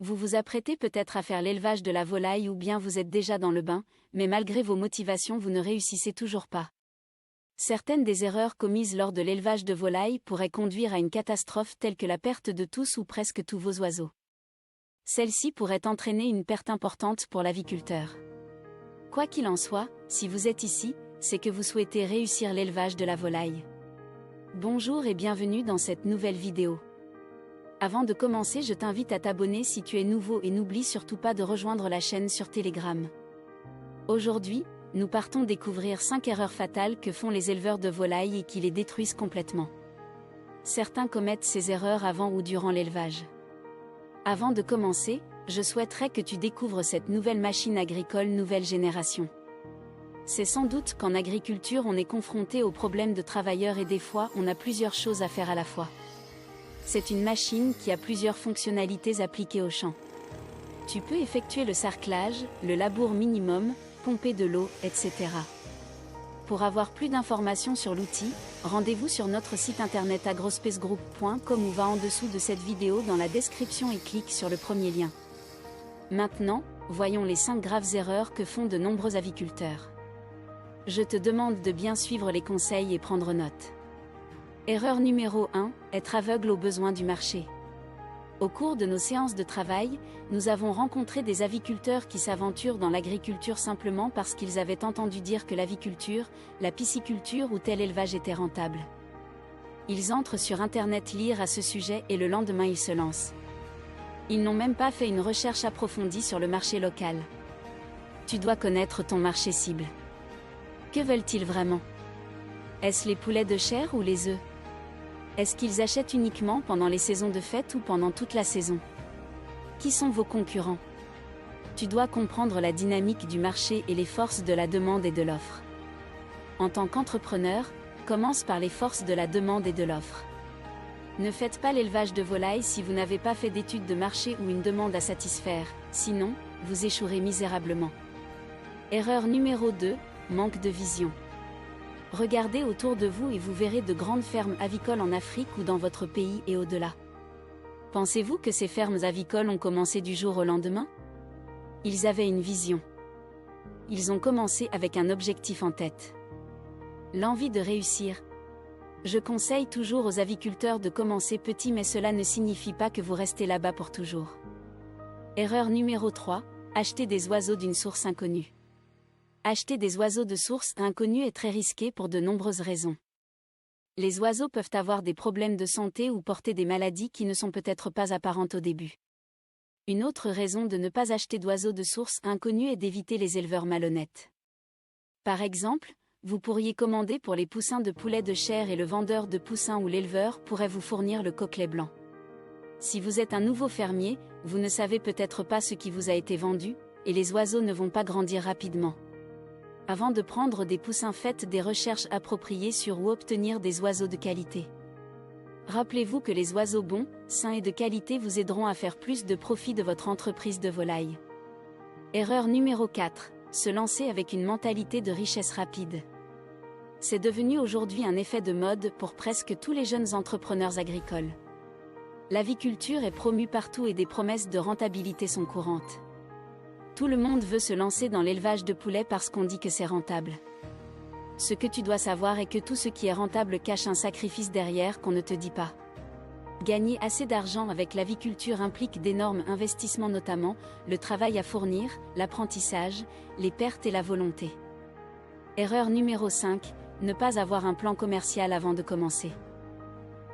Vous vous apprêtez peut-être à faire l'élevage de la volaille ou bien vous êtes déjà dans le bain, mais malgré vos motivations vous ne réussissez toujours pas. Certaines des erreurs commises lors de l'élevage de volailles pourraient conduire à une catastrophe telle que la perte de tous ou presque tous vos oiseaux. Celle-ci pourrait entraîner une perte importante pour l'aviculteur. Quoi qu'il en soit, si vous êtes ici, c'est que vous souhaitez réussir l'élevage de la volaille. Bonjour et bienvenue dans cette nouvelle vidéo. Avant de commencer, je t'invite à t'abonner si tu es nouveau et n'oublie surtout pas de rejoindre la chaîne sur Telegram. Aujourd'hui, nous partons découvrir 5 erreurs fatales que font les éleveurs de volailles et qui les détruisent complètement. Certains commettent ces erreurs avant ou durant l'élevage. Avant de commencer, je souhaiterais que tu découvres cette nouvelle machine agricole nouvelle génération. C'est sans doute qu'en agriculture on est confronté aux problèmes de travailleurs et des fois on a plusieurs choses à faire à la fois. C'est une machine qui a plusieurs fonctionnalités appliquées au champ. Tu peux effectuer le sarclage, le labour minimum, pomper de l'eau, etc. Pour avoir plus d'informations sur l'outil, rendez-vous sur notre site internet agrospacegroup.com ou va en dessous de cette vidéo dans la description et clique sur le premier lien. Maintenant, voyons les 5 graves erreurs que font de nombreux aviculteurs. Je te demande de bien suivre les conseils et prendre note. Erreur numéro 1, être aveugle aux besoins du marché. Au cours de nos séances de travail, nous avons rencontré des aviculteurs qui s'aventurent dans l'agriculture simplement parce qu'ils avaient entendu dire que l'aviculture, la pisciculture ou tel élevage était rentable. Ils entrent sur internet lire à ce sujet et le lendemain ils se lancent. Ils n'ont même pas fait une recherche approfondie sur le marché local. Tu dois connaître ton marché cible. Que veulent-ils vraiment? Est-ce les poulets de chair ou les œufs? Est-ce qu'ils achètent uniquement pendant les saisons de fête ou pendant toute la saison? Qui sont vos concurrents? Tu dois comprendre la dynamique du marché et les forces de la demande et de l'offre. En tant qu'entrepreneur, commence par les forces de la demande et de l'offre. Ne faites pas l'élevage de volailles si vous n'avez pas fait d'études de marché ou une demande à satisfaire, sinon, vous échouerez misérablement. Erreur numéro 2, manque de vision. Regardez autour de vous et vous verrez de grandes fermes avicoles en Afrique ou dans votre pays et au-delà. Pensez-vous que ces fermes avicoles ont commencé du jour au lendemain? Ils avaient une vision. Ils ont commencé avec un objectif en tête. L'envie de réussir. Je conseille toujours aux aviculteurs de commencer petit, mais cela ne signifie pas que vous restez là-bas pour toujours. Erreur numéro 3, acheter des oiseaux d'une source inconnue. Acheter des oiseaux de source inconnue est très risqué pour de nombreuses raisons. Les oiseaux peuvent avoir des problèmes de santé ou porter des maladies qui ne sont peut-être pas apparentes au début. Une autre raison de ne pas acheter d'oiseaux de source inconnue est d'éviter les éleveurs malhonnêtes. Par exemple, vous pourriez commander pour les poussins de poulet de chair et le vendeur de poussins ou l'éleveur pourrait vous fournir le coquelet blanc. Si vous êtes un nouveau fermier, vous ne savez peut-être pas ce qui vous a été vendu, et les oiseaux ne vont pas grandir rapidement. Avant de prendre des poussins, faites des recherches appropriées sur où obtenir des oiseaux de qualité. Rappelez-vous que les oiseaux bons, sains et de qualité vous aideront à faire plus de profit de votre entreprise de volaille. Erreur numéro 4, se lancer avec une mentalité de richesse rapide. C'est devenu aujourd'hui un effet de mode pour presque tous les jeunes entrepreneurs agricoles. L'aviculture est promue partout et des promesses de rentabilité sont courantes. Tout le monde veut se lancer dans l'élevage de poulets parce qu'on dit que c'est rentable. Ce que tu dois savoir est que tout ce qui est rentable cache un sacrifice derrière qu'on ne te dit pas. Gagner assez d'argent avec l'aviculture implique d'énormes investissements, notamment le travail à fournir, l'apprentissage, les pertes et la volonté. Erreur numéro 5, ne pas avoir un plan commercial avant de commencer.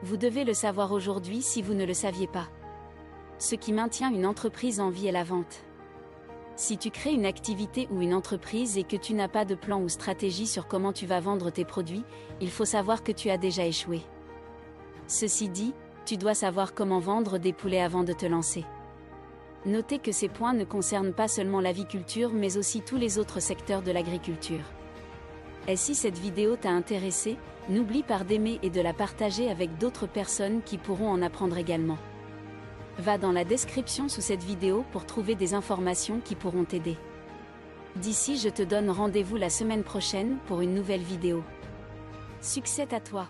Vous devez le savoir aujourd'hui si vous ne le saviez pas. Ce qui maintient une entreprise en vie est la vente. Si tu crées une activité ou une entreprise et que tu n'as pas de plan ou stratégie sur comment tu vas vendre tes produits, il faut savoir que tu as déjà échoué. Ceci dit, tu dois savoir comment vendre des poulets avant de te lancer. Notez que ces points ne concernent pas seulement l'aviculture mais aussi tous les autres secteurs de l'agriculture. Et si cette vidéo t'a intéressé, n'oublie pas d'aimer et de la partager avec d'autres personnes qui pourront en apprendre également. Va dans la description sous cette vidéo pour trouver des informations qui pourront t'aider. D'ici, je te donne rendez-vous la semaine prochaine pour une nouvelle vidéo. Succès à toi!